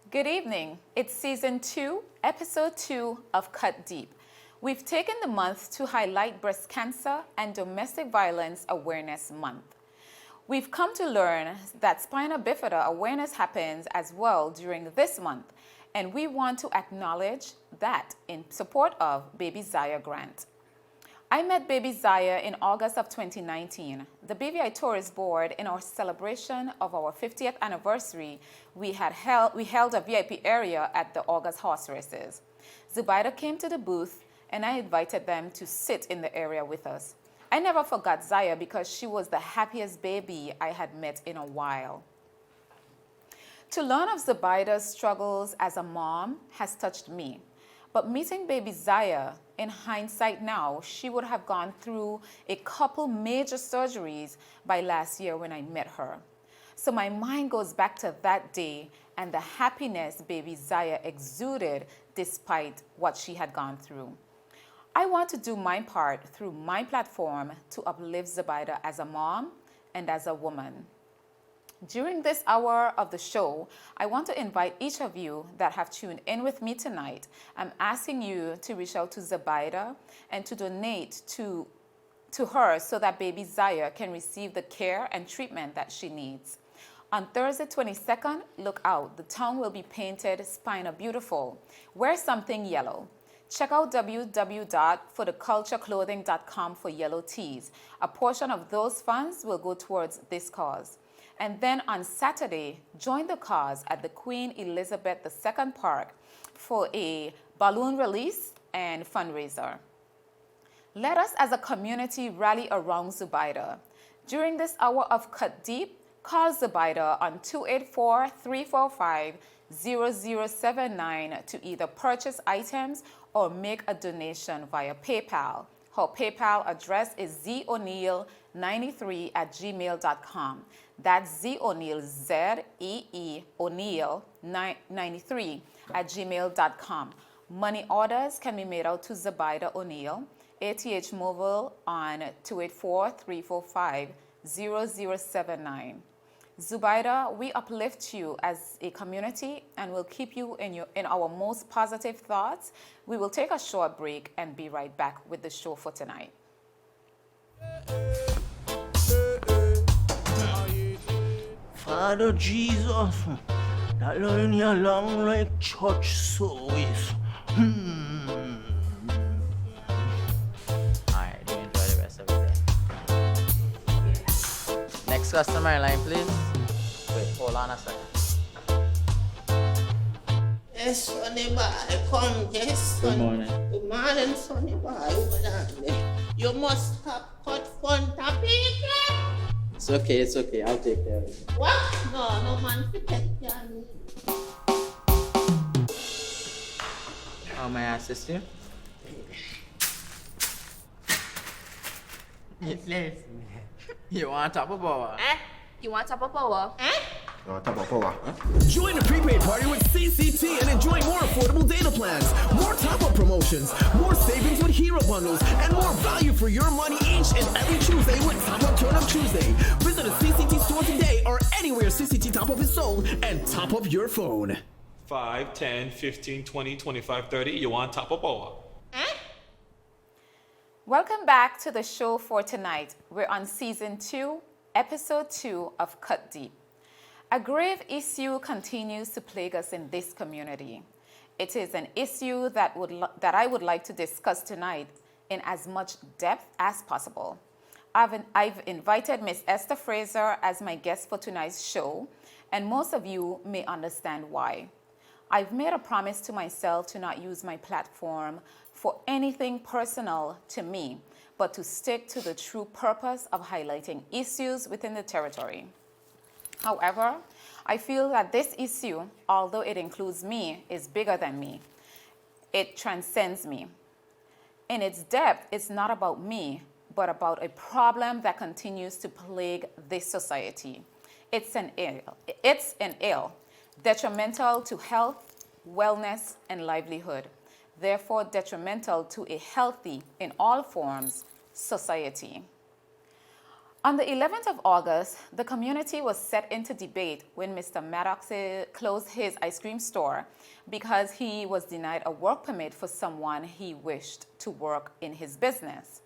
Good evening. It's season 2, episode 2 of Cut Deep. We've taken the month to highlight Breast Cancer and Domestic Violence Awareness Month. We've come to learn that spina bifida awareness happens as well during this month, and we want to acknowledge that in support of Baby Zaya Grant. I met Baby Zaya in August of 2019. The BVI Tourist Board, in our celebration of our 50th anniversary, we held a VIP area at the August horse races. Zubaida came to the booth and I invited them to sit in the area with us. I never forgot Zaya because she was the happiest baby I had met in a while. To learn of Zubaida's struggles as a mom has touched me. But meeting baby Zaya, in hindsight now, she would have gone through a couple major surgeries by last year when I met her. So my mind goes back to that day and the happiness baby Zaya exuded despite what she had gone through. I want to do my part through my platform to uplift Zubaida as a mom and as a woman. During this hour of the show, I want to invite each of you that have tuned in with me tonight. I'm asking you to reach out to Zubaida and to donate to her so that baby Zaya can receive the care and treatment that she needs. On Thursday 22nd, look out. The town will be painted Spina Beautiful. Wear something yellow. Check out www.forthecultureclothing.com for yellow tees. A portion of those funds will go towards this cause. And then on Saturday, join the cause at the Queen Elizabeth II Park for a balloon release and fundraiser. Let us as a community rally around Zubaida. During this hour of Cut Deep, call Zubaida on 284-345-0079 to either purchase items or make a donation via PayPal. Her PayPal address is zeeoneil93@gmail.com. That's Zeeoneil, Z-E-E, O'Neill, 93@gmail.com. Money orders can be made out to Zubaida O'Neill, ATH Mobile on 284-345-0079. Zubaida, we uplift you as a community and will keep you in our most positive thoughts. We will take a short break and be right back with the show for tonight. Father Jesus, that line you long like church service. Alright, you enjoy the rest of the day. Next customer line, please. Wait, hold on a second. Yes, Sonny boy, come, yes, son. Good morning. Good morning, Sonny boy. Hold on there. You must have cut fun topic. It's okay. I'll take care of it. What? No man to take care of me. How may I assist you? You want top of power? You want top of power? Join the prepaid party with CCT and enjoy more affordable data plans, more top-up promotions, more savings with hero bundles, and more value for your money each and every Tuesday with Top Up Turn Up Tuesday. Visit a CCT store today or anywhere CCT Top Up is sold and top up your phone. 5, 10, 15, 20, 25, 30. You want top of power? Welcome back to the show for tonight. We're on season 2, episode 2 of Cut Deep. A grave issue continues to plague us in this community. It is an issue that I would like to discuss tonight in as much depth as possible. I've invited Miss Esther Fraser as my guest for tonight's show, and most of you may understand why. I've made a promise to myself to not use my platform for anything personal to me, but to stick to the true purpose of highlighting issues within the territory. However, I feel that this issue, although it includes me, is bigger than me. It transcends me. In its depth, it's not about me, but about a problem that continues to plague this society. It's an ill, detrimental to health, wellness, and livelihood, therefore detrimental to a healthy, in all forms, society. On the 11th of August, the community was set into debate when Mr. Maddox closed his ice cream store because he was denied a work permit for someone he wished to work in his business.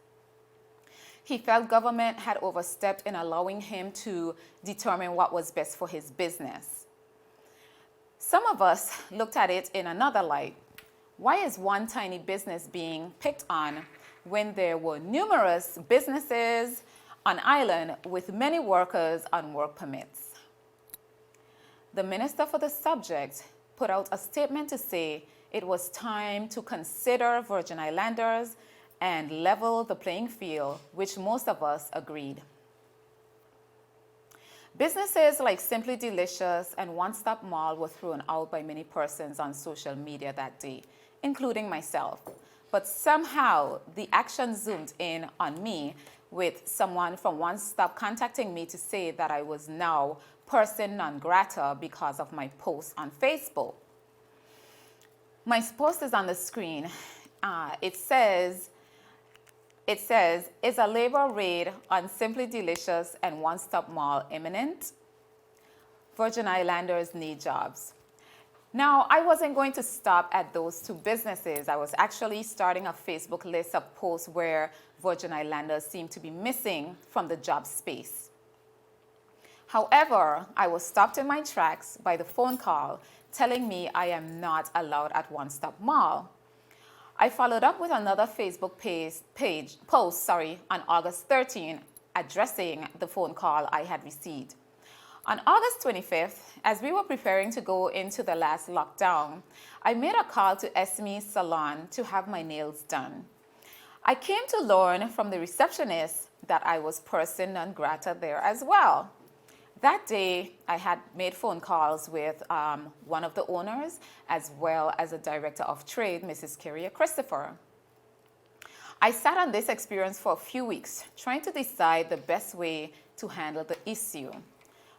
He felt government had overstepped in allowing him to determine what was best for his business. Some of us looked at it in another light. Why is one tiny business being picked on when there were numerous businesses on island with many workers on work permits? The minister for the subject put out a statement to say it was time to consider Virgin Islanders and level the playing field, which most of us agreed. Businesses like Simply Delicious and One Stop Mall were thrown out by many persons on social media that day, including myself. But somehow the action zoomed in on me with someone from One Stop contacting me to say that I was now person non grata because of my post on Facebook. My post is on the screen. It says, is a labor raid on Simply Delicious and One Stop Mall imminent? Virgin Islanders need jobs. Now, I wasn't going to stop at those two businesses. I was actually starting a Facebook list of posts where Virgin Islanders seemed to be missing from the job space. However, I was stopped in my tracks by the phone call telling me I am not allowed at One Stop Mall. I followed up with another Facebook post on August 13 addressing the phone call I had received. On August 25th, as we were preparing to go into the last lockdown, I made a call to Esme's salon to have my nails done. I came to learn from the receptionist that I was person non grata there as well. That day, I had made phone calls with one of the owners as well as the director of trade, Mrs. Kyria Christopher. I sat on this experience for a few weeks, trying to decide the best way to handle the issue.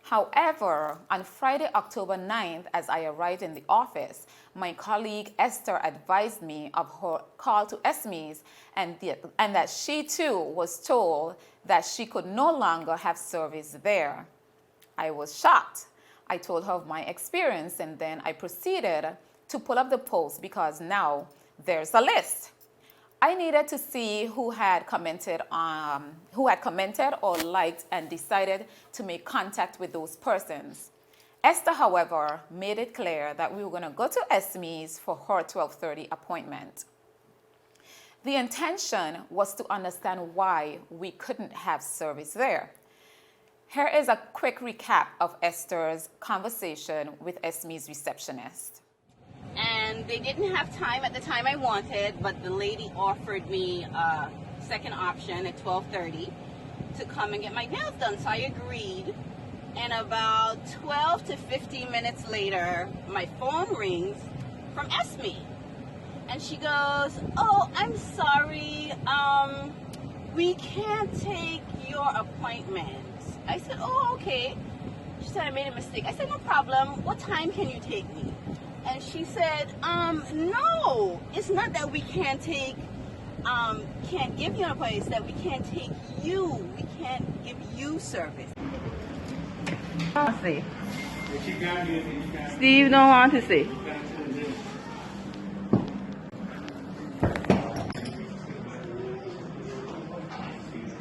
However, on Friday, October 9th, as I arrived in the office, my colleague Esther advised me of her call to Esme's and that she too was told that she could no longer have service there. I was shocked. I told her of my experience and then I proceeded to pull up the post because now there's a list. I needed to see who had commented or liked and decided to make contact with those persons. Esther, however, made it clear that we were going to go to Esme's for her 12:30 appointment. The intention was to understand why we couldn't have service there. Here is a quick recap of Esther's conversation with Esme's receptionist. And they didn't have time at the time I wanted, but the lady offered me a second option at 12:30 to come and get my nails done. So I agreed. And about 12 to 15 minutes later, my phone rings from Esme. And she goes, "Oh, I'm sorry. We can't take your appointment." I said, "Oh, okay." She said, "I made a mistake." I said, "No problem. What time can you take me?" And she said, "No, it's not that we can't give you an appointment. It's that we can't take you. We can't give you service." See. Steve don't want to see.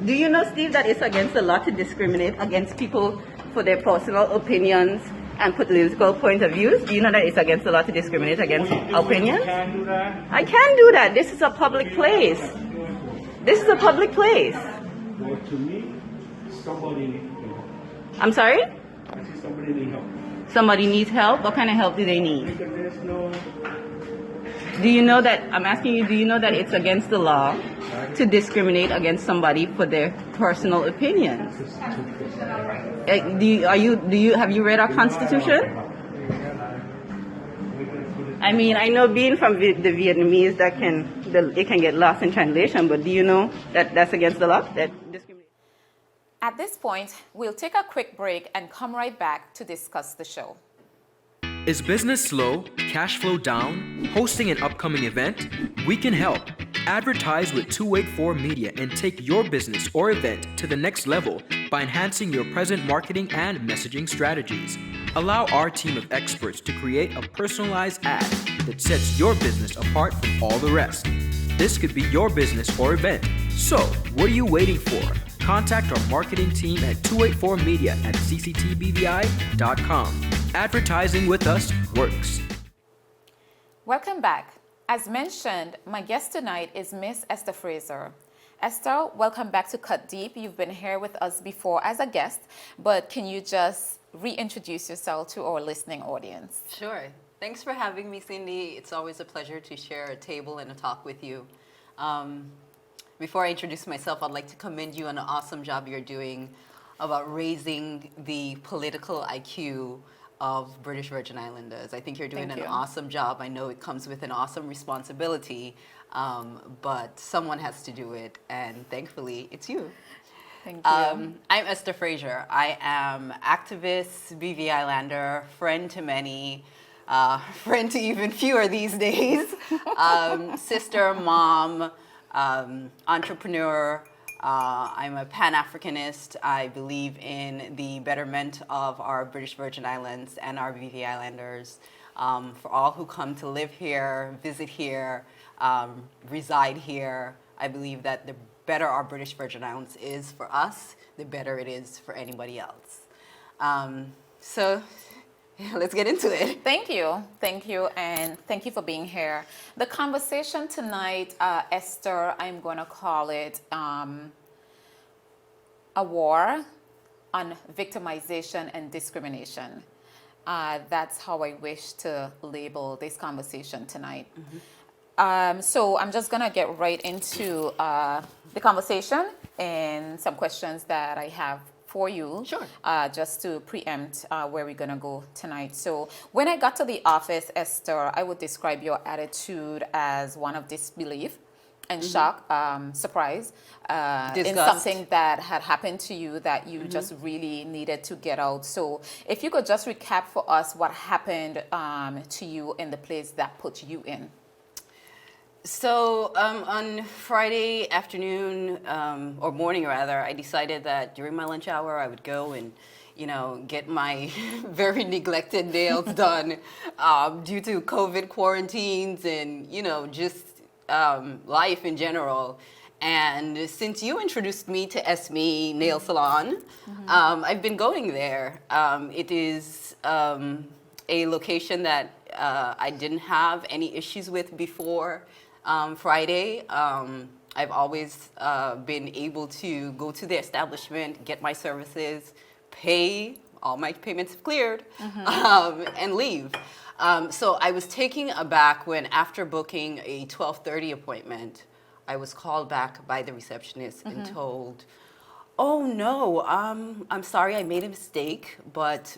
Do you know, Steve, that it's against the law to discriminate against people for their personal opinions and political point of views? Do you know that it's against the law to discriminate against opinions? I can do that. This is a public place. This is a public place. To me, somebody needs help. I'm sorry? I see somebody needs help. Somebody needs help? What kind of help do they need? Because there's no... Do you know that, I'm asking you, do you know that it's against the law to discriminate against somebody for their personal opinions? Have you read our Constitution? I mean, I know being from the Vietnamese, it can get lost in translation, but do you know that that's against the law? That discrimination? At this point, we'll take a quick break and come right back to discuss the show. Is business slow, cash flow down, hosting an upcoming event? We can help. Advertise with 284 Media and take your business or event to the next level by enhancing your present marketing and messaging strategies. Allow our team of experts to create a personalized ad that sets your business apart from all the rest. This could be your business or event. So, what are you waiting for? Contact our marketing team at 284media@cctbvi.com. Advertising with us works. Welcome back. As mentioned, my guest tonight is Miss Esther Fraser. Esther, welcome back to Cut Deep. You've been here with us before as a guest, but can you just reintroduce yourself to our listening audience? Sure. Thanks for having me, Cindy. It's always a pleasure to share a table and a talk with you. Before I introduce myself, I'd like to commend you on the awesome job you're doing about raising the political IQ of British Virgin Islanders. I think you're doing an awesome job. I know it comes with an awesome responsibility, but someone has to do it, and thankfully, it's you. Thank you. I'm Esther Fraser. I am activist, BV Islander, friend to many, friend to even fewer these days, sister, mom, entrepreneur. I'm a Pan-Africanist. I believe in the betterment of our British Virgin Islands and our BV Islanders. For all who come to live here, visit here, reside here, I believe that the better our British Virgin Islands is for us, the better it is for anybody else. So let's get into it. Thank you, and thank you for being here. The conversation tonight, Esther, I'm going to call it a war on victimization and discrimination. That's how I wish to label this conversation tonight. So I'm just going to get right into the conversation and some questions that I have for you. Sure. Just to preempt where we're going to go tonight. So when I got to the office, Esther, I would describe your attitude as one of disbelief and shock, surprise, in something that had happened to you that you just really needed to get out. So if you could just recap for us what happened to you in the place that put you in. So on Friday afternoon, or morning rather, I decided that during my lunch hour I would go and, get my very neglected nails done due to COVID quarantines and, just life in general. And since you introduced me to Esme Nail Salon, I've been going there. It is a location that I didn't have any issues with before Friday. I've always been able to go to the establishment, get my services, pay, all my payments cleared, and leave. So I was taken aback when, after booking a 12:30 appointment, I was called back by the receptionist and told, "Oh no, I'm sorry, I made a mistake, but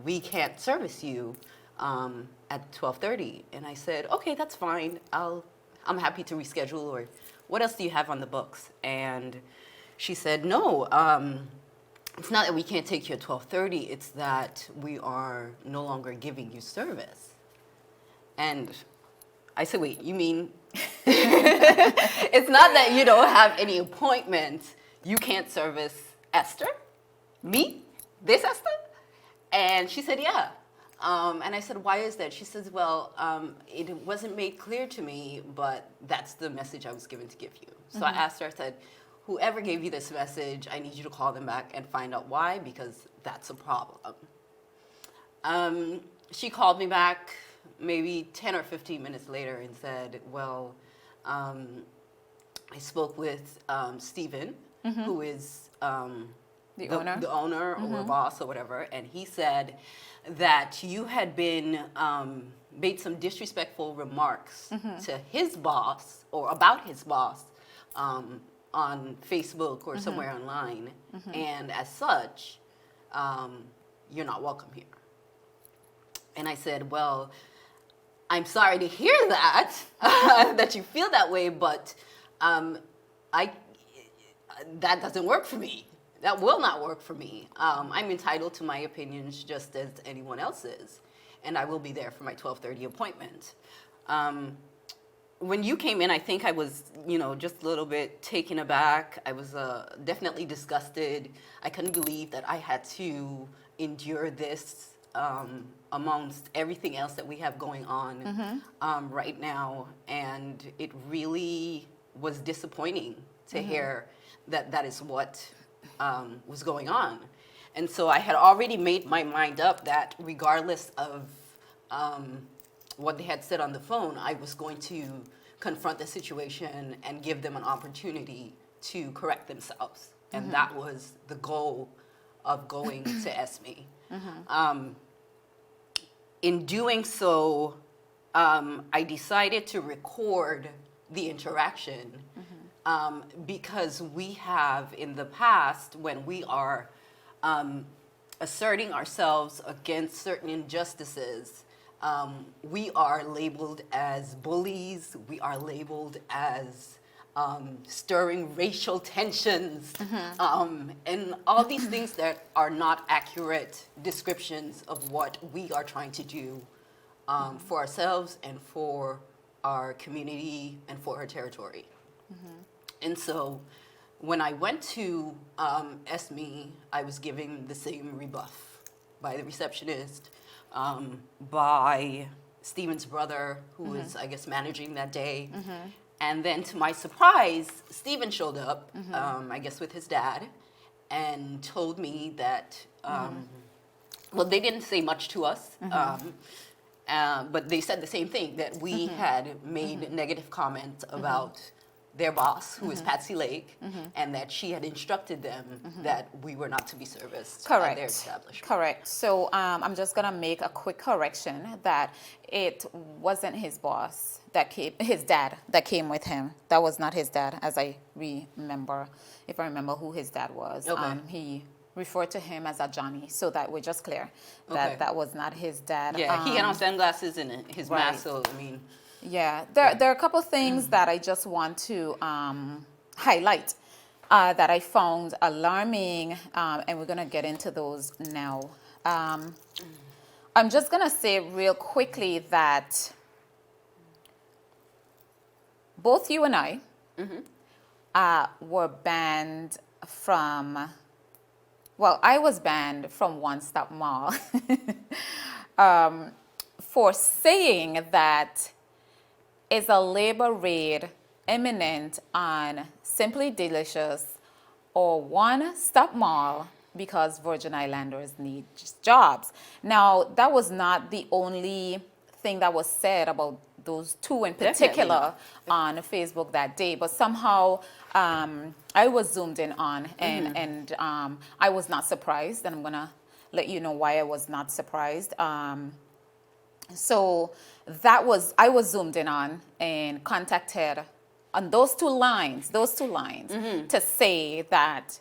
we can't service you at 12:30." And I said, "Okay, that's fine. I'm happy to reschedule, or what else do you have on the books?" And she said, "No, it's not that we can't take you at 12:30, it's that we are no longer giving you service." And I said, "Wait, you mean it's not that you don't have any appointments, you can't service Esther? Me? This Esther?" And she said, "Yeah." And I said, "Why is that?" She says, "Well, it wasn't made clear to me, but that's the message I was given to give you." So I asked her, I said, "Whoever gave you this message, I need you to call them back and find out why, because that's a problem." She called me back maybe 10 or 15 minutes later and said, "Well, I spoke with Stephen, who is the owner or boss or whatever, and he said that you had been made some disrespectful remarks to his boss or about his boss on Facebook or somewhere online, and as such, you're not welcome here." And I said, "Well, I'm sorry to hear that, that you feel that way, but that doesn't work for me. That will not work for me. I'm entitled to my opinions just as anyone else is, and I will be there for my 12:30 appointment." when you came in, I think I was, just a little bit taken aback. I was definitely disgusted. I couldn't believe that I had to endure this amongst everything else that we have going on right now. And it really was disappointing to hear that that is what was going on. And so I had already made my mind up that regardless of what they had said on the phone, I was going to confront the situation and give them an opportunity to correct themselves. And that was the goal of going to ESME. In doing so, I decided to record the interaction because we have in the past, when we are asserting ourselves against certain injustices, we are labeled as bullies, we are labeled as stirring racial tensions, and all these things that are not accurate descriptions of what we are trying to do for ourselves and for our community and for our territory. And so when I went to ESME, I was given the same rebuff by the receptionist, by Stephen's brother, who was, I guess, managing that day. And then to my surprise, Stephen showed up, I guess with his dad, and told me that, well, they didn't say much to us, but they said the same thing, that we had made negative comments about their boss, who is Patsy Lake, and that she had instructed them that we were not to be serviced at their establishment. Correct. So I'm just gonna make a quick correction that it wasn't his boss that came, his dad that came with him. That was not his dad, as I remember, if I remember who his dad was. Okay. He referred to him as a Johnny, so that we're just clear that that was not his dad. Yeah, he had on sunglasses and his mask, so I mean. Yeah, there are a couple things that I just want to highlight that I found alarming, and we're going to get into those now. I'm just going to say real quickly that both you and I were banned from, well, I was banned from One Stop Mall for saying that is a labor raid imminent on Simply Delicious or One Stop Mall because Virgin Islanders need jobs. Now, that was not the only thing that was said about those two in particular on Facebook that day, but somehow I was zoomed in on, and I was not surprised, and I'm gonna let you know why I was not surprised. So I was zoomed in on and contacted on those two lines to say that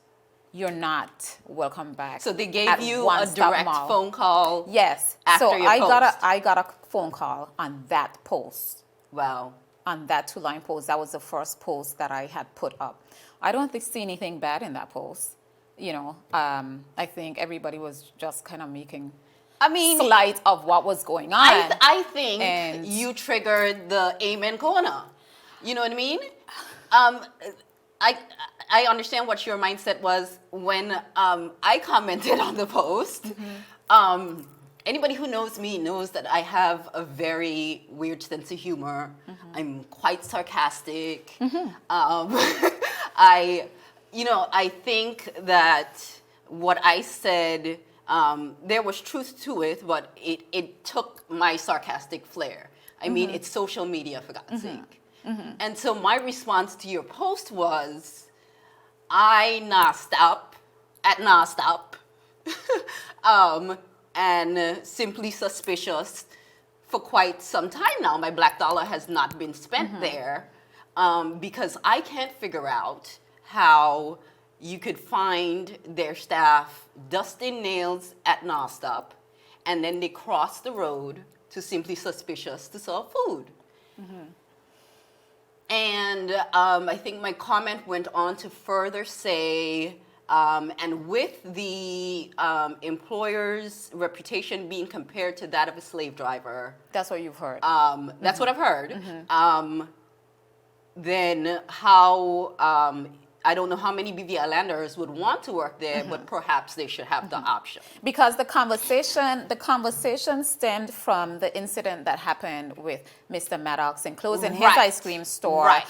you're not welcome back. So they gave you a direct phone call. Yes. After so your post. I got a phone call on that post. Wow. On that 2-line post. That was the first post that I had put up. I don't see anything bad in that post. I think everybody was just kind of making slight of what was going on. I think you triggered the Amen Corner. You know what I mean? I understand what your mindset was when I commented on the post. Anybody who knows me knows that I have a very weird sense of humor. I'm quite sarcastic. I think that what I said, there was truth to it, but it took my sarcastic flair. I mean, it's social media, for God's sake. And so my response to your post was, I stop at stop, and Simply Suspicious for quite some time now. My black dollar has not been spent there because I can't figure out how you could find their staff dusting nails at Nonstop, and then they cross the road to Simply Suspicious to sell food. And I think my comment went on to further say, and with the employer's reputation being compared to that of a slave driver. That's what you've heard. That's what I've heard. then how I don't know how many BV Islanders would want to work there, but perhaps they should have the option. Because the conversation stemmed from the incident that happened with Mr. Maddox in closing his Right. ice cream store Right.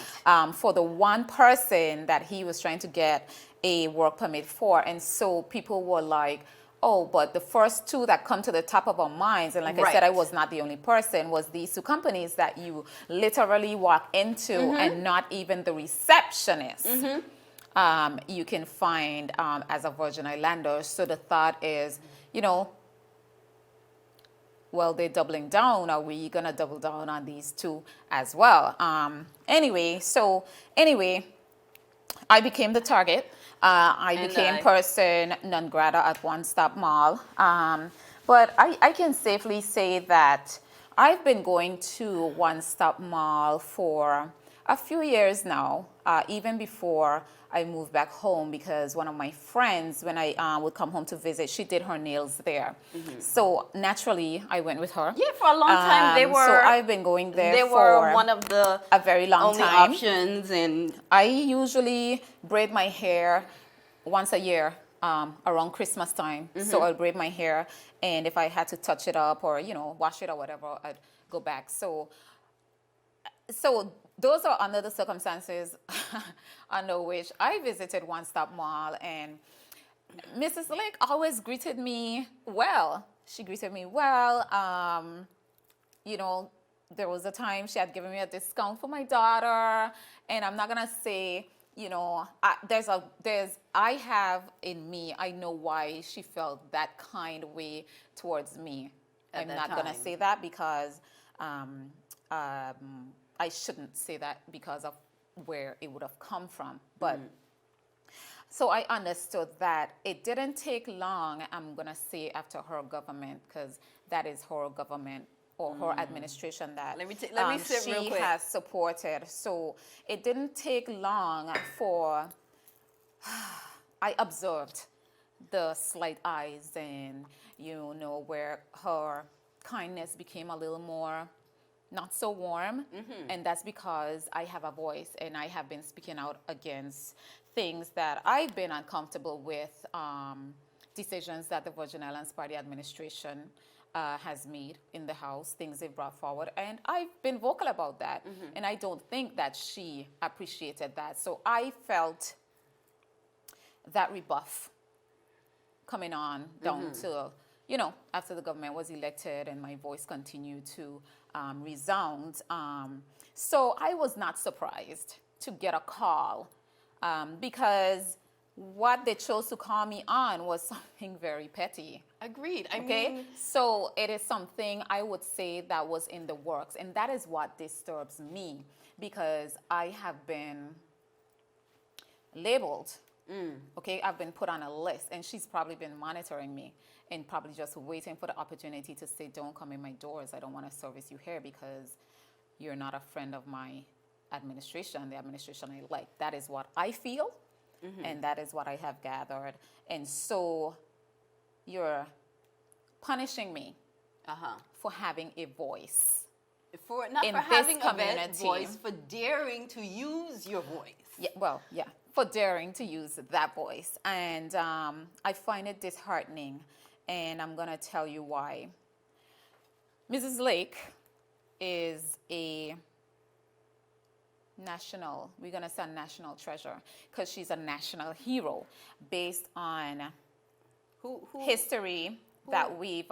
for the one person that he was trying to get a work permit for. And so people were like, oh, but the first two that come to the top of our minds, and like I said, I Right. was not the only person, was these two companies that you literally walk into and not even the receptionist. You can find as a Virgin Islander. So the thought is, you know, well, they're doubling down. Are we going to double down on these two as well? Anyway, I became the target. I became person non grata at One Stop Mall. But I can safely say that I've been going to One Stop Mall for a few years now, even before I moved back home, because one of my friends, when I would come home to visit, she did her nails there. So naturally, I went with her. Yeah, for a long time they were. So I've been going there They for were one of the a very long only time. options, and I usually braid my hair once a year around Christmas time. So I'll braid my hair, and if I had to touch it up or, you know, wash it or whatever, I'd go back. So those are under the circumstances under which I visited One Stop Mall, and Mrs. Lake always greeted me well. She greeted me well. You know, there was a time she had given me a discount for my daughter, and I'm not gonna say, you know, I have in me, I know why she felt that kind way towards me. I'm not gonna say that because I shouldn't say that because of where it would have come from. But so I understood that it didn't take long, I'm going to say, after her government, because that is her government or her administration that let me sit real she quick. has supported. So it didn't take long for I observed the slight eyes and, you know, where her kindness became a little more not so warm, and that's because I have a voice and I have been speaking out against things that I've been uncomfortable with, decisions that the Virgin Islands Party administration has made in the House, things they've brought forward, and I've been vocal about that, and I don't think that she appreciated that. So I felt that rebuff coming on down to, you know, after the government was elected and my voice continued to resound. So I was not surprised to get a call because what they chose to call me on was something very petty. agreed. I Okay, mean, so it is something I would say that was in the works, and that is what disturbs me because I have been labeled. Okay, I've been put on a list, and she's probably been monitoring me and probably just waiting for the opportunity to say, don't come in my doors. I don't want to service you here because you're not a friend of my administration, the administration I like. That is what I feel, and that is what I have gathered. And so you're punishing me for having a voice. for not in for this having a community. voice, for daring to use your voice. Yeah, well, yeah, for daring to use that voice. And I find it disheartening, and I'm going to tell you why. Mrs. Lake is a national, we're going to say national treasure, because she's a national hero based on history that we've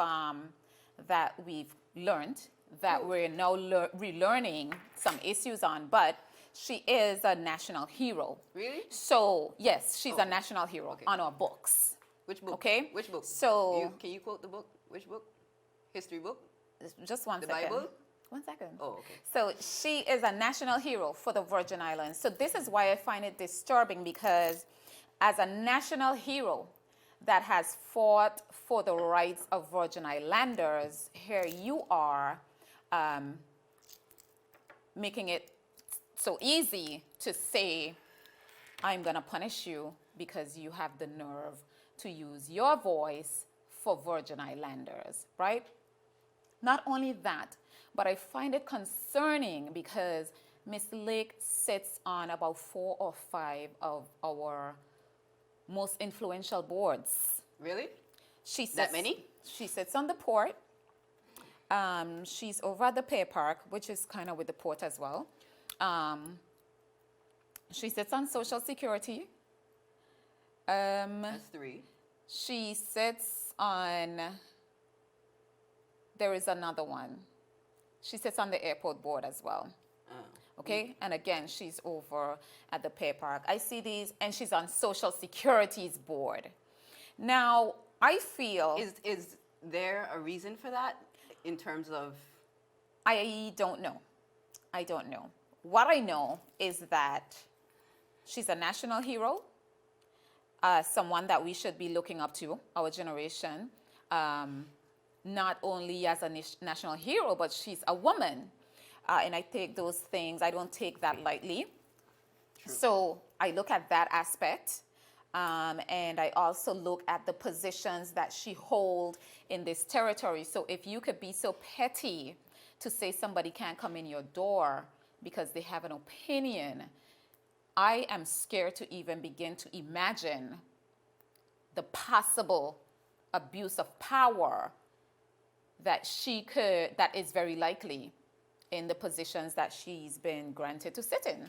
learned, that we're now relearning some issues on, but she is a national hero. Really? So yes, she's a national hero on our books. Which book? Okay. Which book? So can you quote the book? Which book? History book? just one The second. Bible? 1 second. Oh, okay. So she is a national hero for the Virgin Islands. So this is why I find it disturbing, because as a national hero that has fought for the rights of Virgin Islanders, here you are making it so easy to say, I'm going to punish you because you have the nerve to use your voice for Virgin Islanders, right? Not only that, but I find it concerning because Miss Lake sits on about 4 or 5 of our most influential boards. Really? She sits, That many? She sits on the port. She's over at the Pay Park, which is kind of with the port as well. She sits on Social Security. That's 3. She sits on, there is another one. She sits on the airport board as well. Okay, and again, she's over at the Pay Park. I see these, and she's on Social Security's board. Now, I feel... Is there a reason for that in terms of... I don't know. I don't know. What I know is that she's a national hero, someone that we should be looking up to, our generation, not only as a national hero, but she's a woman. And I take those things, I don't take that lightly. True. So I look at that aspect. And I also look at the positions that she holds in this territory. So if you could be so petty to say somebody can't come in your door because they have an opinion, I am scared to even begin to imagine the possible abuse of power that that is very likely in the positions that she's been granted to sit in.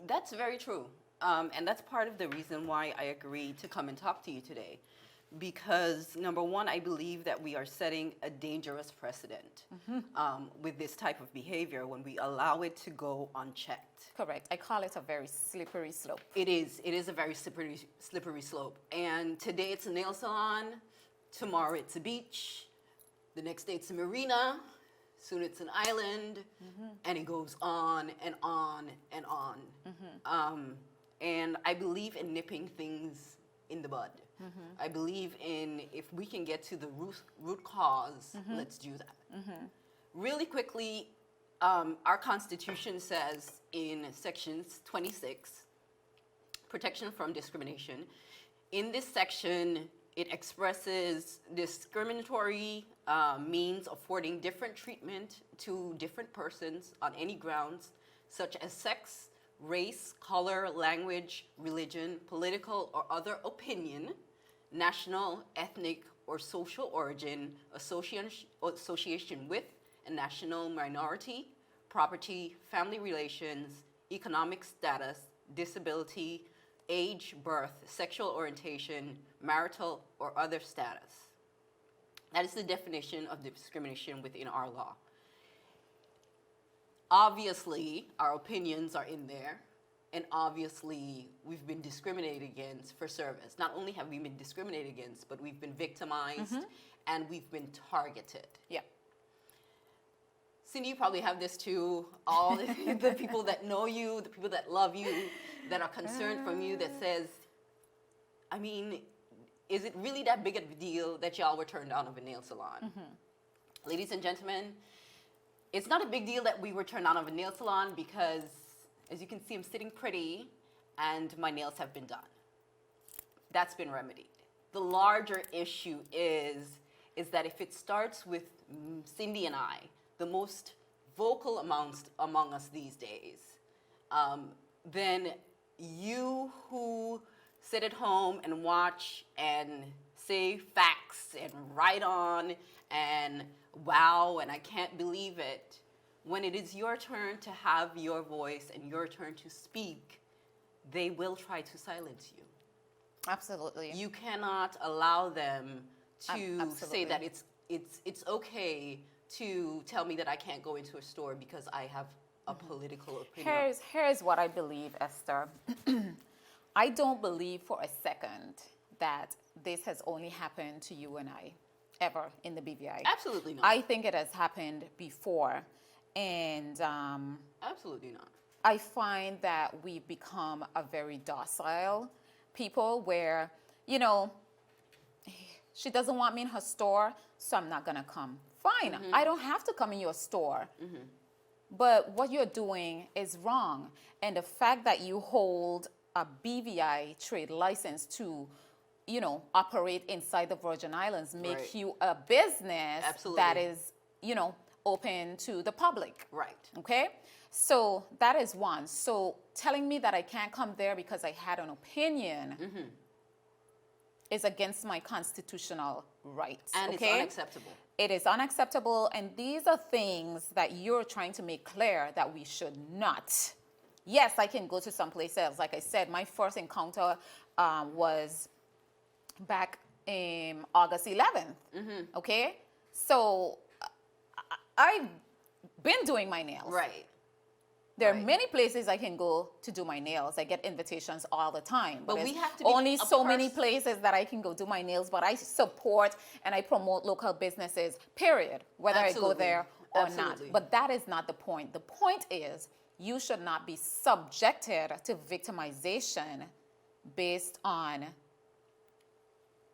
That's very true. And that's part of the reason why I agreed to come and talk to you today. Because, number one, I believe that we are setting a dangerous precedent with this type of behavior when we allow it to go unchecked. Correct. I call it a very slippery slope. It is. It is a very slippery slope. And today it's a nail salon. Tomorrow it's a beach. The next day it's a marina. Soon it's an island. And it goes on and on and on. And I believe in nipping things in the bud. I believe in if we can get to the root cause, let's do that. Really quickly, our Constitution says in sections 26, protection from discrimination. In this section, it expresses discriminatory means affording different treatment to different persons on any grounds, such as sex, race, color, language, religion, political or other opinion, national, ethnic, or social origin, association with a national minority, property, family relations, economic status, disability, age, birth, sexual orientation, marital, or other status. That is the definition of discrimination within our law. Obviously, our opinions are in there, and obviously, we've been discriminated against for service. Not only have we been discriminated against, but we've been victimized, and we've been targeted. Yeah. Cindy, you probably have this too. All the people that know you, the people that love you, that are concerned from you, that says, I mean, is it really that big of a deal that y'all were turned out of a nail salon? Ladies and gentlemen, it's not a big deal that we were turned out of a nail salon because, as you can see, I'm sitting pretty and my nails have been done. That's been remedied. The larger issue is that if it starts with Cindy and I, the most vocal among us these days, then you who sit at home and watch and say facts and write on and wow, and I can't believe it. When it is your turn to have your voice and your turn to speak, they will try to silence you. Absolutely. You cannot allow them to Absolutely. say that it's okay to tell me that I can't go into a store because I have a political opinion. Here's what I believe, Esther. I don't believe for a second that this has only happened to you and I, ever in the BVI. Absolutely not. I think it has happened before. And absolutely not. I find that we've become a very docile people where, you know, she doesn't want me in her store, so I'm not going to come. Fine, I don't have to come in your store. But what you're doing is wrong. And the fact that you hold a BVI trade license to, you know, operate inside the Virgin Islands make Right. you a business Absolutely. that is, you know, open to the public. Right. Okay? So that is one. So telling me that I can't come there because I had an opinion is against my constitutional rights. And okay? it's unacceptable. It is unacceptable, and these are things that you're trying to make clear that we should not. Yes, I can go to some places. Like I said, my first encounter was back in August 11th. Okay? So I've been doing my nails. Right. There are many places I can go to do my nails. I get invitations all the time. But But we it's have to be only a so many places that I can go do my nails. But I support and I promote local businesses, period, whether I go Absolutely. there or Absolutely. not. But that is not the point. The point is you should not be subjected to victimization based on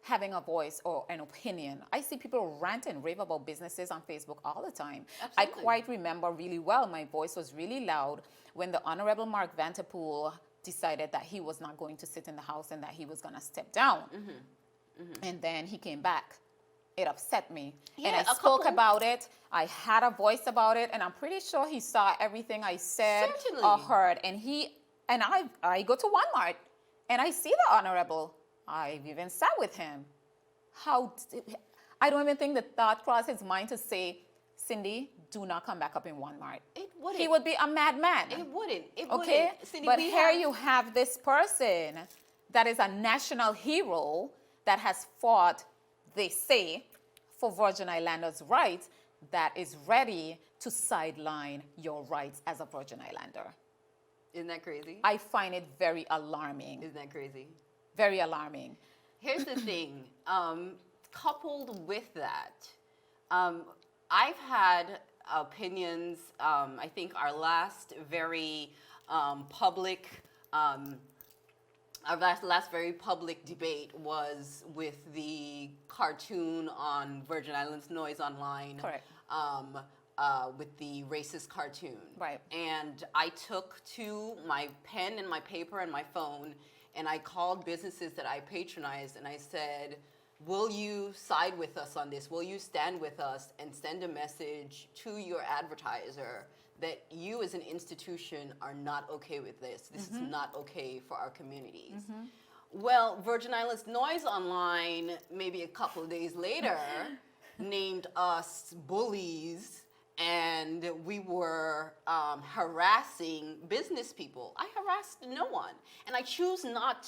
having a voice or an opinion. I see people rant and rave about businesses on Facebook all the time. Absolutely. I quite remember really well, my voice was really loud when the Honorable Mark Vanterpool decided that he was not going to sit in the House and that he was going to step down. And then he came back. It upset me. And Yeah, I a spoke couple- about it. I had a voice about it, and I'm pretty sure he saw everything I said Certainly. or heard. And I go to Walmart and I see the Honorable. I've even sat with him. I don't even think the thought crossed his mind to say, Cindy, do not come back up in Walmart. It wouldn't. He would be a madman. It wouldn't. It Okay? wouldn't. Cindy, But we here have- you have this person that is a national hero that has fought, they say, for Virgin Islanders' rights, that is ready to sideline your rights as a Virgin Islander. Isn't that crazy? I find it very alarming. Isn't that crazy? Very alarming. Here's the thing. Coupled with that, I've had opinions. I think our last very public, our last very public debate was with the cartoon on Virgin Islands Noise Online. Correct. With the racist cartoon. Right. And I took to my pen and my paper and my phone, and I called businesses that I patronized, and I said, will you side with us on this? Will you stand with us and send a message to your advertiser that you as an institution are not okay with this? This is not okay for our communities. Well, Virgin Islands Noise Online, maybe a couple of days later, named us bullies, and we were harassing business people. I harassed no one, and I chose not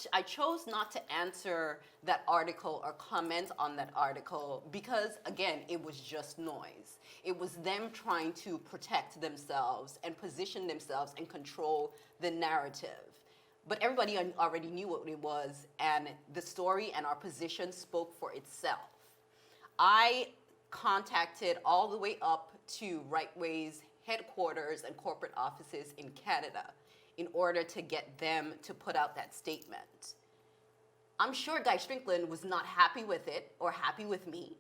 to answer that article or comment on that article because, again, it was just noise. It was them trying to protect themselves and position themselves and control the narrative. But everybody already knew what it was, and the story and our position spoke for itself. I contacted all the way up to Rightway's headquarters and corporate offices in Canada in order to get them to put out that statement. I'm sure Guy Strickland was not happy with it or happy with me,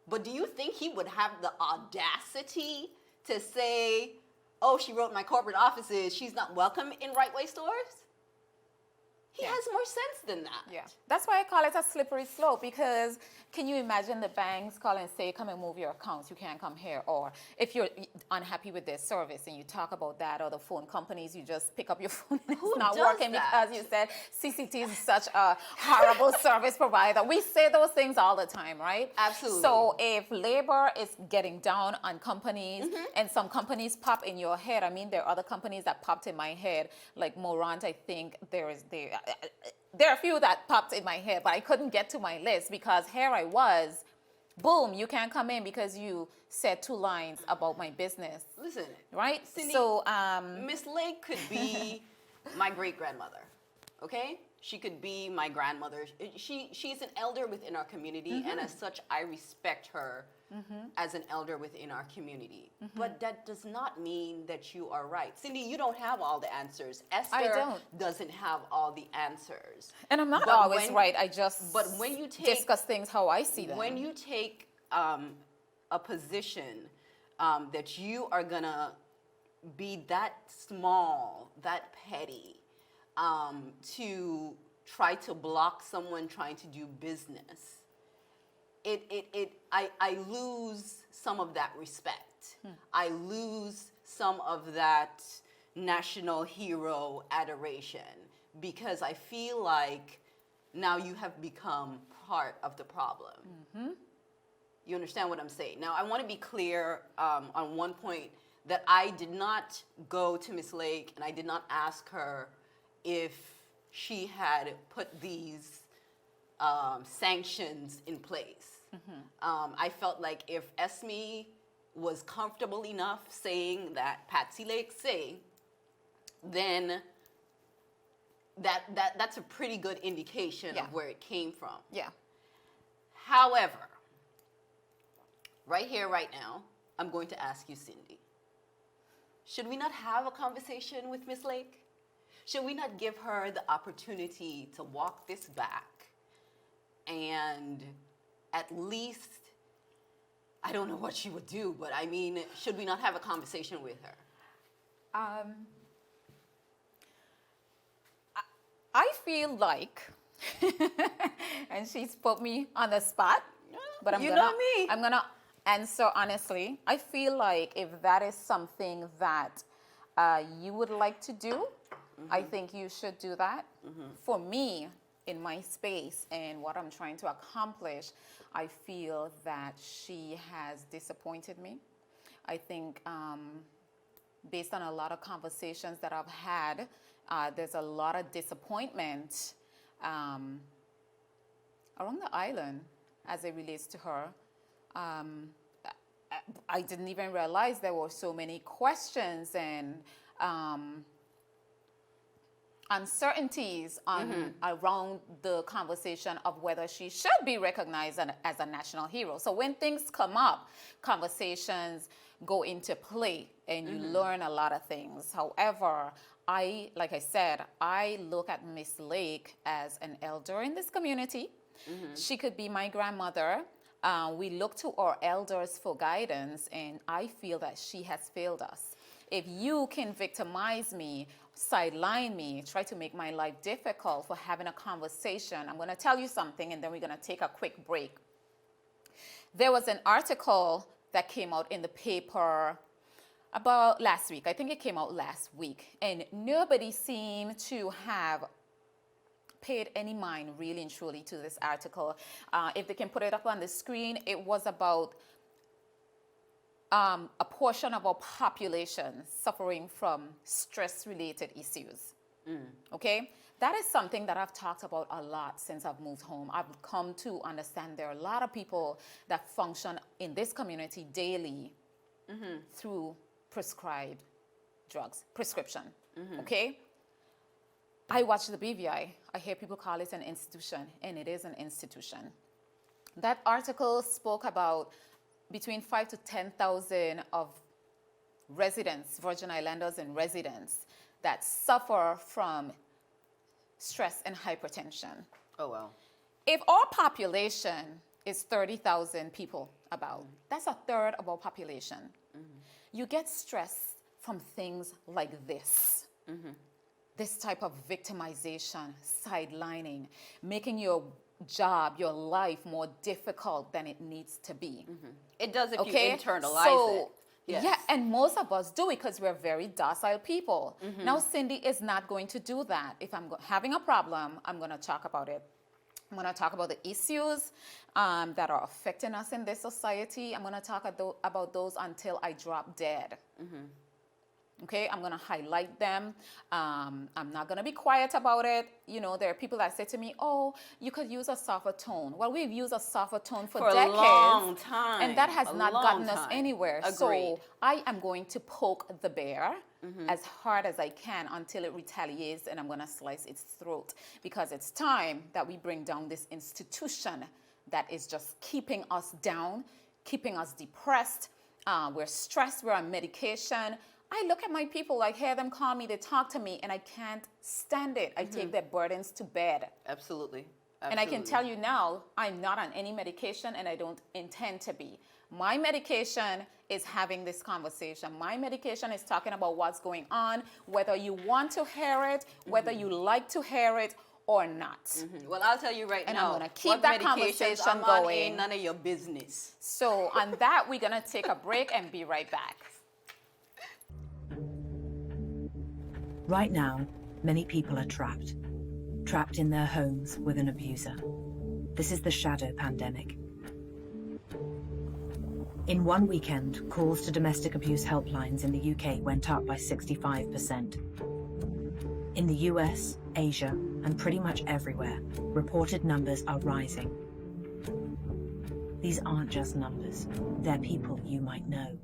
but do you think he would have the audacity to say, oh, she wrote my corporate offices, she's not welcome in Rightway stores? He has more sense than that. Yeah, that's why I call it a slippery slope, because can you imagine the banks call and say, come and move your accounts, you can't come here. Or if you're unhappy with their service and you talk about that, or the phone companies, you just pick up your phone and Who it's not does working that? because you said CCT is such a horrible service provider. We say those things all the time, right? Absolutely. So if labor is getting down on companies and some companies pop in your head, I mean, there are other companies that popped in my head, like Morant, I think there are a few that popped in my head, but I couldn't get to my list because here I was, boom, you can't come in because you said 2 lines about my business. Listen, Right? Cindy, So, Miss Lake could be my great-grandmother, okay? She could be my grandmother. She's an elder within our community, and as such, I respect her as an elder within our community. But that does not mean that you are right. Cindy, you don't have all the answers. Esther don't. doesn't have all the answers. and I'm not But always when- right. I just But when you take discuss things how I see them. when you take a position that you are gonna be that small, that petty, to try to block someone trying to do business, I lose some of that respect. I lose some of that national hero adoration because I feel like now you have become part of the problem. You understand what I'm saying? Now, I want to be clear on one point that I did not go to Miss Lake and I did not ask her if she had put these sanctions in place. I felt like if Esme was comfortable enough saying that Patsy Lake say, then that's a pretty good indication of where it came from. Yeah. However, right here, right now, I'm going to ask you, Cindy, should we not have a conversation with Miss Lake? Should we not give her the opportunity to walk this back and at least, I don't know what she would do, but I mean, should we not have a conversation with her? I feel like, and she's put me on the spot, but I'm gonna answer honestly. I feel like if that is something that you would like to do, I think you should do that. For me, in my space and what I'm trying to accomplish, I feel that she has disappointed me. I think based on a lot of conversations that I've had, there's a lot of disappointment around the island as it relates to her. I didn't even realize there were so many questions and uncertainties around the conversation of whether she should be recognized as a national hero. So when things come up, conversations go into play and you learn a lot of things. However, like I said, I look at Miss Lake as an elder in this community. She could be my grandmother. We look to our elders for guidance, and I feel that she has failed us. If you can victimize me, sideline me, try to make my life difficult for having a conversation, I'm going to tell you something, and then we're going to take a quick break. There was an article that came out in the paper about last week. I think it came out last week, and nobody seemed to have paid any mind really and truly to this article. If they can put it up on the screen, it was about a portion of our population suffering from stress-related issues. Okay? That is something that I've talked about a lot since I've moved home. I've come to understand there are a lot of people that function in this community daily through prescribed drugs, prescription. Okay? I watch the BVI. I hear people call it an institution, and it is an institution. That article spoke about between 5,000 to 10,000 of residents, Virgin Islanders and residents, that suffer from stress and hypertension. Oh, wow. If our population is 30,000 people about, that's a third of our population. You get stress from things like this. This type of victimization, sidelining, making your job, your life more difficult than it needs to be. It does if you internalize it. Yes. Yeah, and most of us do it because we're very docile people. Now, Cindy is not going to do that. If I'm having a problem, I'm going to talk about it. I'm going to talk about the issues that are affecting us in this society. I'm going to talk about those until I drop dead. Okay, I'm going to highlight them. I'm not going to be quiet about it. You know, there are people that say to me, oh, you could use a softer tone. Well, we've used a softer tone for decades. A long time. And that has not gotten us anywhere. Agreed. So I am going to poke the bear as hard as I can until it retaliates, and I'm going to slice its throat. Because it's time that we bring down this institution that is just keeping us down, keeping us depressed. We're stressed, we're on medication. I look at my people, I hear them call me, they talk to me, and I can't stand it. I take their burdens to bed. Absolutely. And I can tell you now, I'm not on any medication, and I don't intend to be. My medication is having this conversation. My medication is talking about what's going on, whether you want to hear it, whether you like to hear it, or not. Well, I'll tell you right And now. I'm gonna keep what that medications conversation I'm on going. ain't none of your business. So on that, we're gonna take a break and be right back. Right now, many people are trapped in their homes with an abuser. This is the shadow pandemic. In one weekend, calls to domestic abuse helplines in the UK went up by 65%. In the US, Asia, and pretty much everywhere, reported numbers are rising. These aren't just numbers, they're people you might know.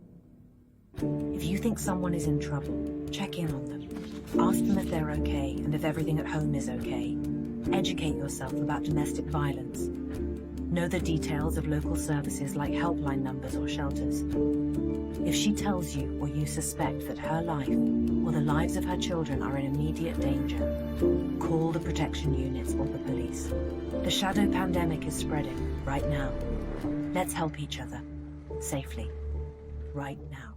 If you think someone is in trouble, check in on them. Ask them if they're okay and if everything at home is okay. Educate yourself about domestic violence. Know the details of local services like helpline numbers or shelters. If she tells you or you suspect that her life or the lives of her children are in immediate danger, call the protection units or the police. The shadow pandemic is spreading right now. Let's help each other safely right now.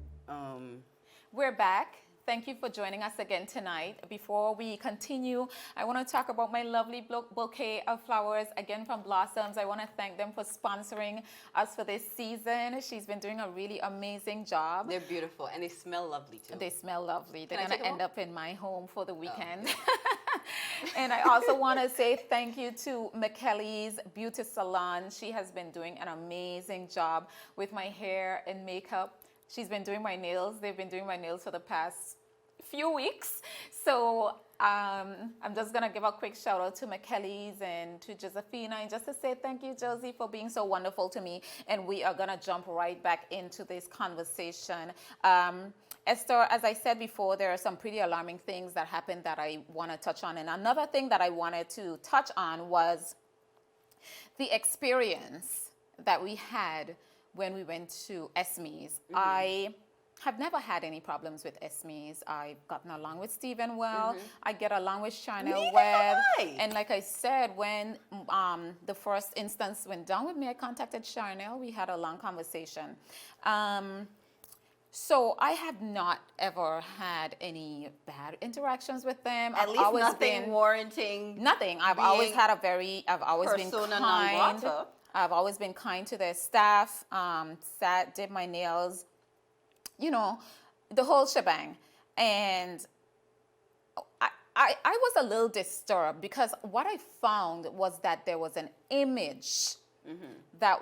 We're back. Thank you for joining us again tonight. Before we continue, I want to talk about my lovely bouquet of flowers, again from Blossoms. I want to thank them for sponsoring us for this season. She's been doing a really amazing job. They're beautiful, and they smell lovely, too. They smell lovely. They're Can I going to take 'em end home? up in my home for the weekend. And I also want to say thank you to McKelly's Beauty Salon. She has been doing an amazing job with my hair and makeup. She's been doing my nails. They've been doing my nails for the past few weeks. So I'm just going to give a quick shout out to McKelly's and to Josephina, and just to say thank you, Josie, for being so wonderful to me. And we are going to jump right back into this conversation. Esther, as I said before, there are some pretty alarming things that happened that I want to touch on. And another thing that I wanted to touch on was the experience that we had when we went to Esme's. I have never had any problems with Esme's. I've gotten along with Stephen well. I get along with Charnel well. And like I said, when the first instance went down with me, I contacted Charnel. We had a long conversation. So I have not ever had any bad interactions with them. At least nothing warranting. Nothing. I've always been persona non kind. grata. I've always been kind to their staff. Did my nails, you know, the whole shebang. And I was a little disturbed because what I found was that there was an image that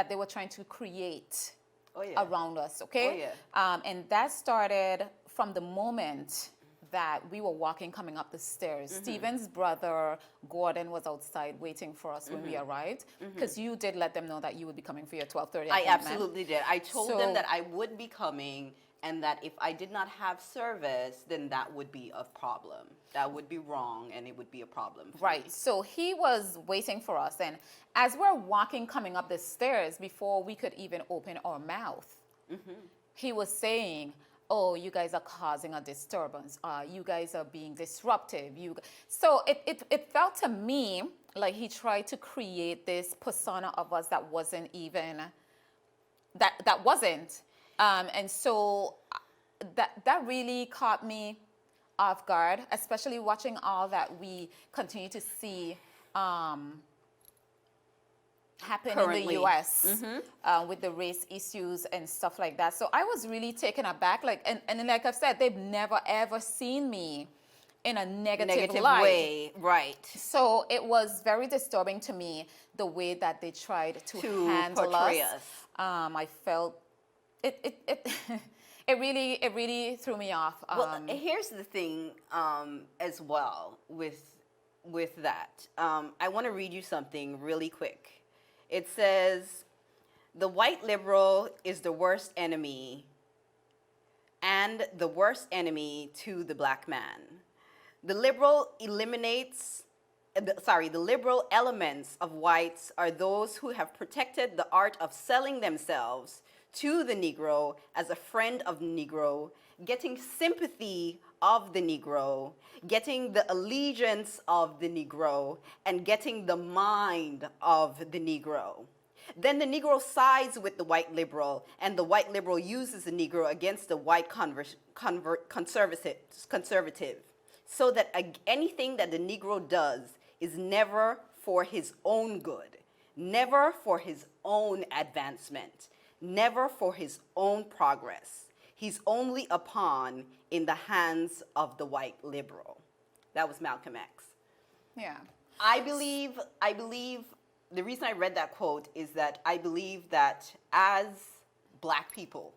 they were trying to create around us, okay? And that started from the moment that we were coming up the stairs. Stephen's brother, Gordon, was outside waiting for us when we arrived, because you did let them know that you would be coming for your 12:30 I appointment. absolutely did. I told them that I would be coming, and that if I did not have service, then that would be a problem. That would be wrong, and it would be a problem for me. So he was waiting for us, and as we're coming up the stairs, before we could even open our mouth, he was saying, oh, you guys are causing a disturbance. You guys are being disruptive. So it felt to me like he tried to create this persona of us that wasn't even, that wasn't. And so that really caught me off guard, especially watching all that we continue to see happen currently in the U.S. With the race issues and stuff like that. So I was really taken aback. And like I've said, they've never ever seen me in a negative light. way, right? So it was very disturbing to me the way that they tried to handle portray us. us. I felt it really threw me off. Well, here's the thing as well with that. I want to read you something really quick. It says, the white liberal is the worst enemy and the worst enemy to the black man. The liberal elements of whites are those who have protected the art of selling themselves to the Negro as a friend of the Negro, getting sympathy of the Negro, getting the allegiance of the Negro, and getting the mind of the Negro. Then the Negro sides with the white liberal, and the white liberal uses the Negro against the white conservative. so that anything that the Negro does is never for his own good, never for his own advancement, never for his own progress. He's only a pawn in the hands of the white liberal. That was Malcolm X. Yeah. I believe the reason I read that quote is that I believe that as Black people,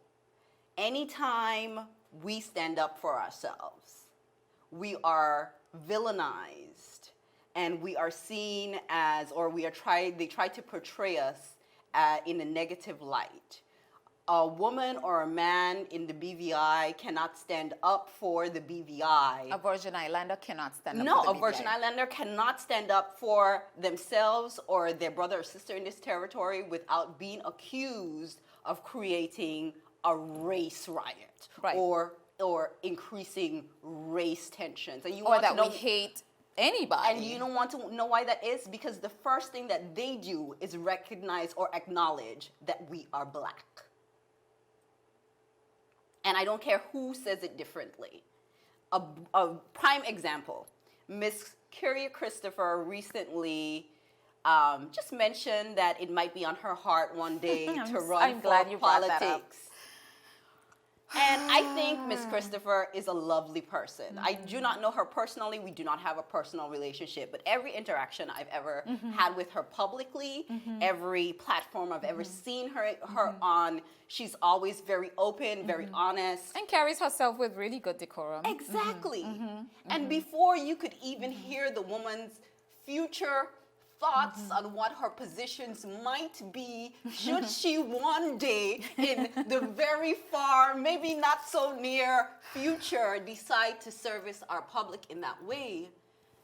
anytime we stand up for ourselves, we are villainized and we are seen as, or they try to portray us in a negative light. A woman or a man in the BVI cannot stand up for the BVI. A Virgin Islander cannot stand up No, for the a Virgin Islander cannot stand up for themselves or their brother or sister in this territory without being accused of creating a race riot, right, or increasing race tensions. And you or want that to know, we hate anybody. and you don't want to know why that is? Because the first thing that they do is recognize or acknowledge that we are Black. And I don't care who says it differently. A prime example, Miss Curia Christopher recently just mentioned that it might be on her heart one day to run for politics. And I think Miss Christopher is a lovely person. I do not know her personally. We do not have a personal relationship. But every interaction I've ever had with her publicly, every platform I've ever seen her on, she's always very open, very honest. And carries herself with really good decorum. Exactly. And before you could even hear the woman's future thoughts on what her positions might be should she one day in the very far, maybe not so near future decide to service our public in that way,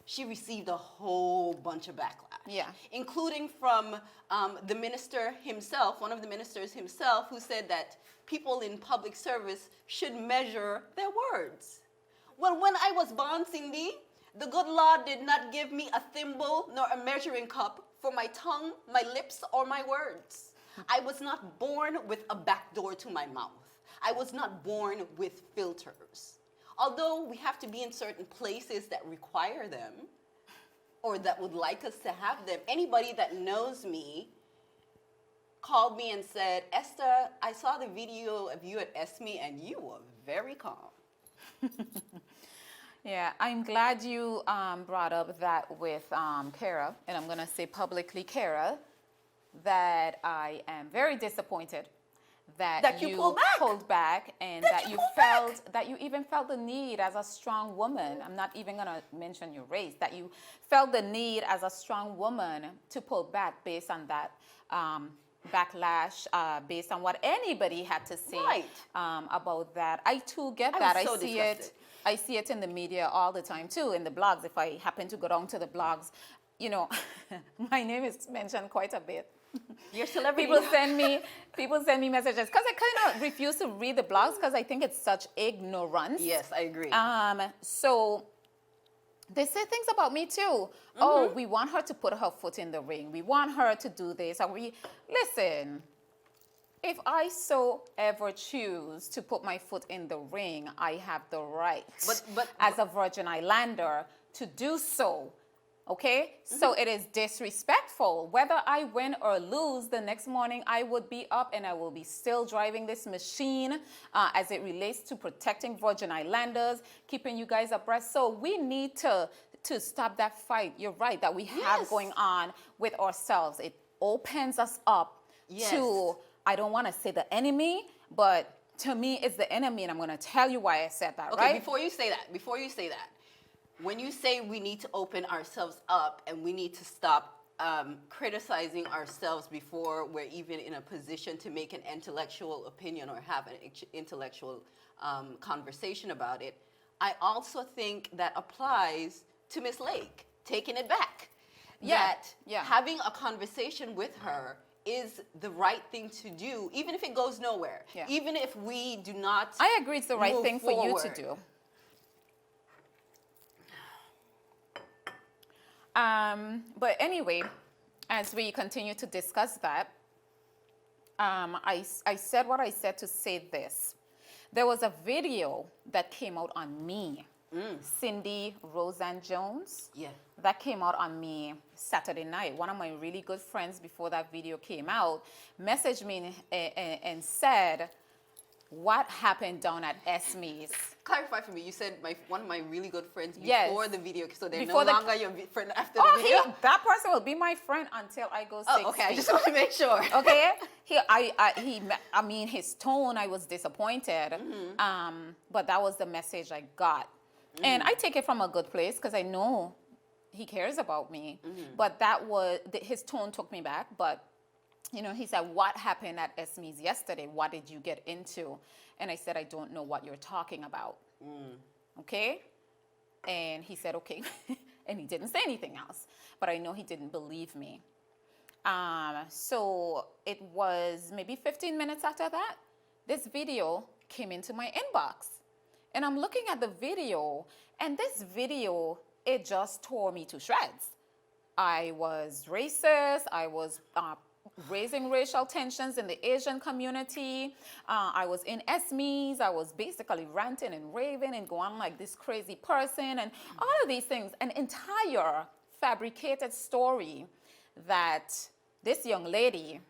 she received a whole bunch of backlash. Yeah. Including from the minister himself, one of the ministers himself, who said that people in public service should measure their words. Well, when I was born, Cindy, the good Lord did not give me a thimble nor a measuring cup for my tongue, my lips, or my words. I was not born with a back door to my mouth. I was not born with filters. Although we have to be in certain places that require them, or that would like us to have them, anybody that knows me called me and said, Esther, I saw the video of you at ESME and you were very calm. Yeah, I'm glad you brought up that with Kara, and I'm going to say publicly, Kara, that I am very disappointed that you pulled back and that you even felt the need as a strong woman. I'm not even going to mention your race, that you felt the need as a strong woman to pull back based on that backlash, based on what anybody had to say about that. I too get that. I see it. I see it in the media all the time too, in the blogs. If I happen to go down to the blogs, you know, my name is mentioned quite a bit. You're a celebrity. People send me messages because I kind of refuse to read the blogs because I think it's such ignorance. Yes, I agree. So they say things about me too. Oh, we want her to put her foot in the ring. We want her to do this. Listen. If I so ever choose to put my foot in the ring, I have the right as a Virgin Islander to do so. Okay? So it is disrespectful. Whether I win or lose, the next morning I would be up and I will be still driving this machine as it relates to protecting Virgin Islanders, keeping you guys abreast. So we need to stop that fight. You're right, that we have going on with ourselves. It opens us up to, I don't want to say the enemy, but to me it's the enemy, and I'm going to tell you why I said that, right? Okay, before you say that, when you say we need to open ourselves up and we need to stop criticizing ourselves before we're even in a position to make an intellectual opinion or have an intellectual conversation about it, I also think that applies to Miss Lake, taking it back. Having a conversation with her is the right thing to do, even if it goes nowhere. Even if we do not I agree it's the right thing for you to do. But anyway, as we continue to discuss that, I said what I said to say this. There was a video that came out on me Cindy Roseanne Jones. Yeah. That came out on me Saturday night. One of my really good friends before that video came out messaged me and said, what happened down at Esme's? Clarify for me. You said one of my really good friends before Yes. the video, so they're Before no the- longer your friend after Oh, the video. that person will be my friend until I go 6 Oh, okay. I feet. just want to make sure. Okay, I mean, his tone, I was disappointed, but that was the message I got, and I take it from a good place because I know he cares about me. But that was his tone took me back. But you know, he said, "What happened at Esme's yesterday? What did you get into?" And I said, "I don't know what you're talking about." Okay, and he said, "Okay," and he didn't say anything else. But I know he didn't believe me. So it was maybe 15 minutes after that, this video came into my inbox. And I'm looking at the video, and this video, it just tore me to shreds. I was racist. I was raising racial tensions in the Asian community. I was in Esme's. I was basically ranting and raving and going like this crazy person and all of these things. An entire fabricated story that this young lady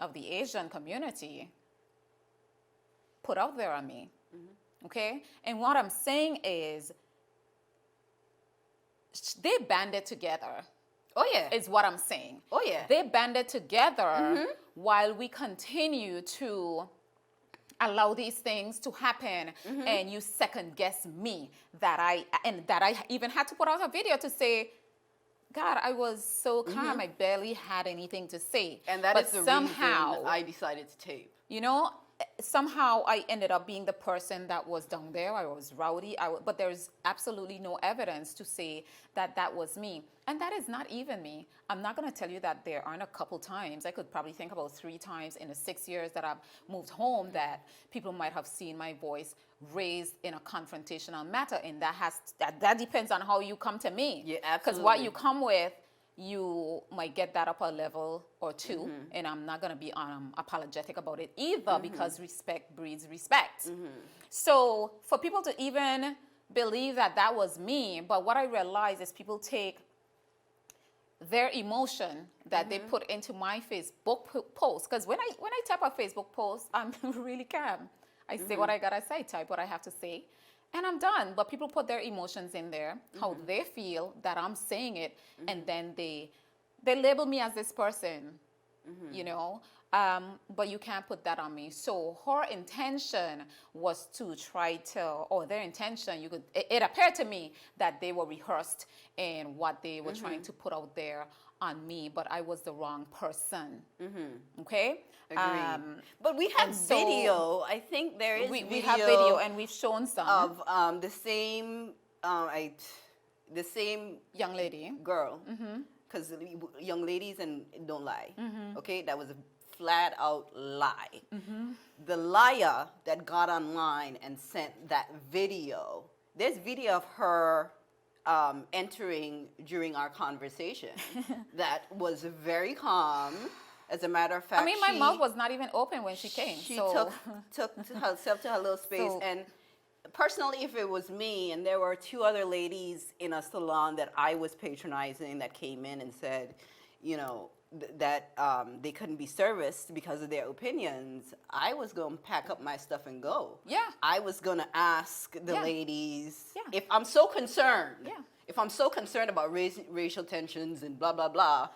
of the Asian community put out there on me. Okay? And what I'm saying is they banded together. Oh, yeah. Is what I'm saying. Oh, yeah. They banded together while we continue to allow these things to happen, and you second guess me that I even had to put out a video to say, God, I was so calm. I barely had anything to say. And that but is the somehow, reason I decided to tape. you know, somehow I ended up being the person that was down there. I was rowdy, but there's absolutely no evidence to say that that was me. And that is not even me. I'm not going to tell you that there aren't a couple times. I could probably think about 3 times in the 6 years that I've moved home that people might have seen my voice raised in a confrontational matter. And that depends on how you come to me. Yeah, Because what you come with, you might get that up a level or 2, and I'm not going to be apologetic about it either, because respect breeds respect. So for people to even believe that that was me, but what I realize is people take their emotion that they put into my Facebook post, because when I type a Facebook post, I'm really calm. I say what I gotta say, type what I have to say, and I'm done. But people put their emotions in there, how they feel that I'm saying it, and then they label me as this person, you know. But you can't put that on me. So her intention was to try to, or their intention, it appeared to me that they were rehearsed in what they were trying to put out there on me, but I was the wrong person. Okay? Agreed. But we have video. I think there is we have video, and we've shown some of the same young lady girl, because young ladies and don't lie. Okay, that was a flat out lie. The liar that got online and sent that video, there's video of her entering during our conversation that was very calm. As a matter of fact, I mean, my mouth was not even open when she came. She so. took herself to her little space. And personally, if it was me and there were 2 other ladies in a salon that I was patronizing that came in and said, you know, that they couldn't be serviced because of their opinions, I was going to pack up my stuff and go. Yeah. I was going to ask the ladies, Yeah. if I'm so concerned, Yeah. if I'm so concerned about racial tensions and blah, blah, blah,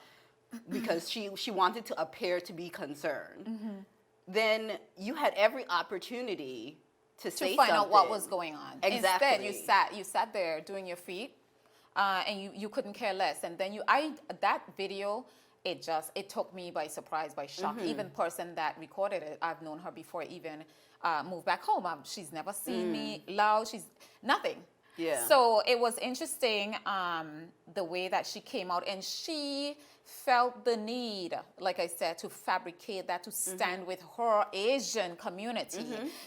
because she wanted to appear to be concerned, then you had every opportunity to say find something. out what was going on. Exactly. Instead, you sat there doing your feet, and you couldn't care less. And then that video, it took me by surprise, by shock. Even the person that recorded it, I've known her before I even moved back home. She's never seen me loud. She's nothing. Yeah. So it was interesting the way that she came out, and she felt the need, like I said, to fabricate that, to stand with her Asian community.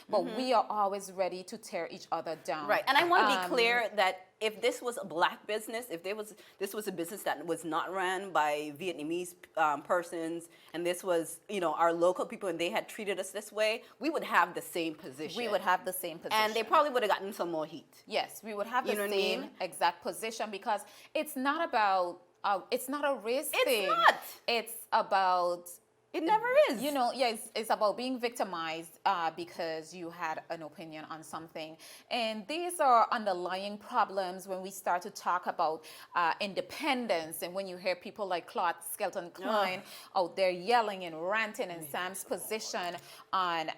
But we are always ready to tear each other down. Right, and I want to be clear that if this was a black business, if this was a business that was not ran by Vietnamese persons, and this was, you know, our local people, and they had treated us this way, we would have the same position. We would have the same position. And they probably would have gotten some more heat. Yes, we would have the You know what I same mean? exact position, because it's not about, it's not a race thing. It's not. It's about, It never is. you know, yeah, it's about being victimized because you had an opinion on something. And these are underlying problems when we start to talk about independence, and when you hear people like Claude Skelton Klein out there yelling and ranting, and Sam's position on,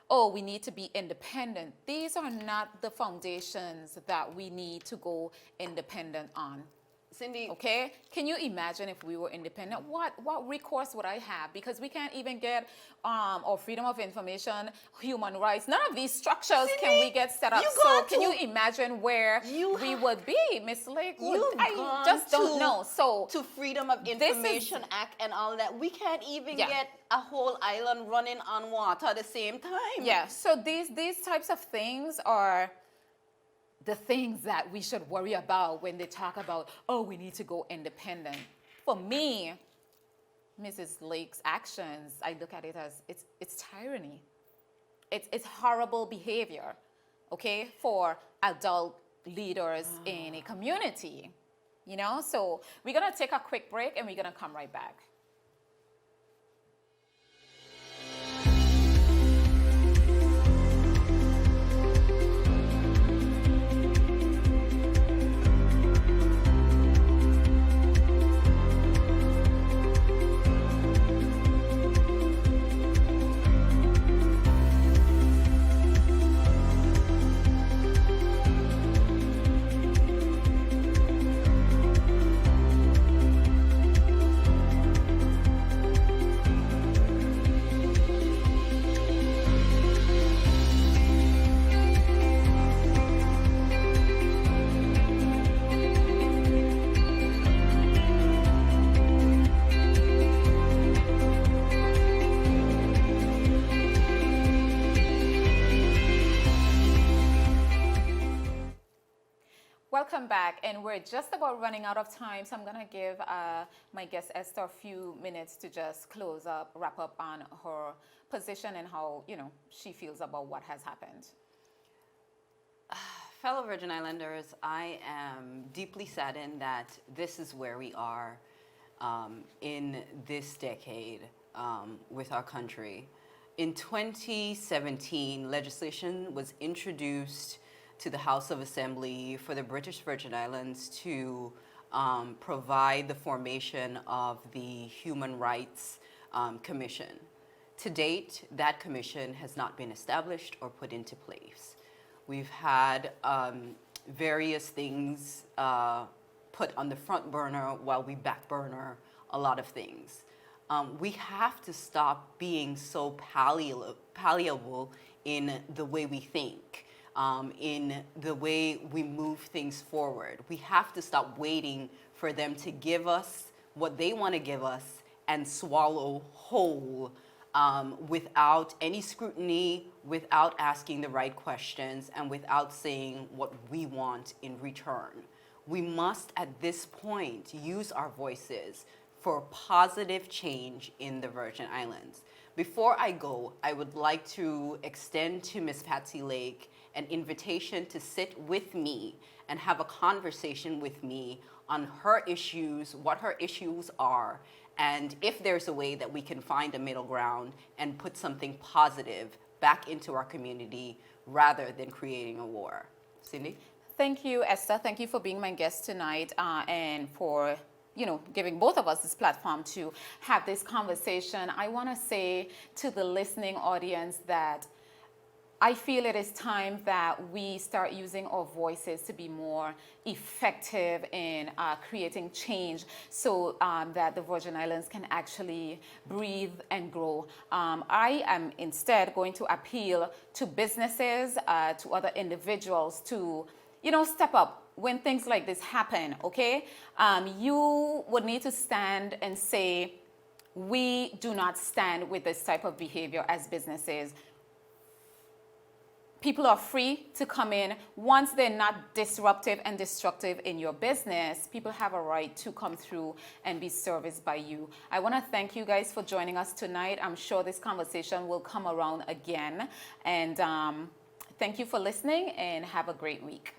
oh, we need to be independent. These are not the foundations that we need to go independent on. Cindy, Okay, can you imagine if we were independent? What recourse would I have? Because we can't even get our freedom of information, human rights. None of these structures can we get set up. you So got can to- you imagine where You we have- would be, Miss Lakewood? You've I gone just don't to- know. So to Freedom of this is- Information Act and all that, we can't even Yeah. get a whole island running on water at the same time. yeah, so these types of things are the things that we should worry about when they talk about, oh, we need to go independent. For me, Mrs. Lake's actions, I look at it as it's tyranny. It's horrible behavior, okay, for adult leaders in a community, you know? So we're gonna take a quick break, and we're gonna come right back. Welcome back, and we're just about running out of time, so I'm gonna give my guest Esther a few minutes to just wrap up on her position and how, you know, she feels about what has happened. Fellow Virgin Islanders, I am deeply saddened that this is where we are in this decade with our country. In 2017, legislation was introduced to the House of Assembly for the British Virgin Islands to provide the formation of the Human Rights Commission. To date, that commission has not been established or put into place. We've had various things put on the front burner while we back burner a lot of things. We have to stop being so palliable in the way we think, in the way we move things forward. We have to stop waiting for them to give us what they want to give us and swallow whole without any scrutiny, without asking the right questions, and without saying what we want in return. We must, at this point, use our voices for positive change in the Virgin Islands. Before I go, I would like to extend to Ms. Patsy Lake an invitation to sit with me and have a conversation with me on her issues, what her issues are, and if there's a way that we can find a middle ground and put something positive back into our community rather than creating a war. Cindy? Thank you, Esther. Thank you for being my guest tonight and for giving both of us this platform to have this conversation. I want to say to the listening audience that I feel it is time that we start using our voices to be more effective in creating change so that the Virgin Islands can actually breathe and grow. I am instead going to appeal to businesses, to other individuals to step up when things like this happen, okay, you would need to stand and say, we do not stand with this type of behavior as businesses. People are free to come in. Once they're not disruptive and destructive in your business, people have a right to come through and be serviced by you. I want to thank you guys for joining us tonight. I'm sure this conversation will come around again. And thank you for listening, and have a great week.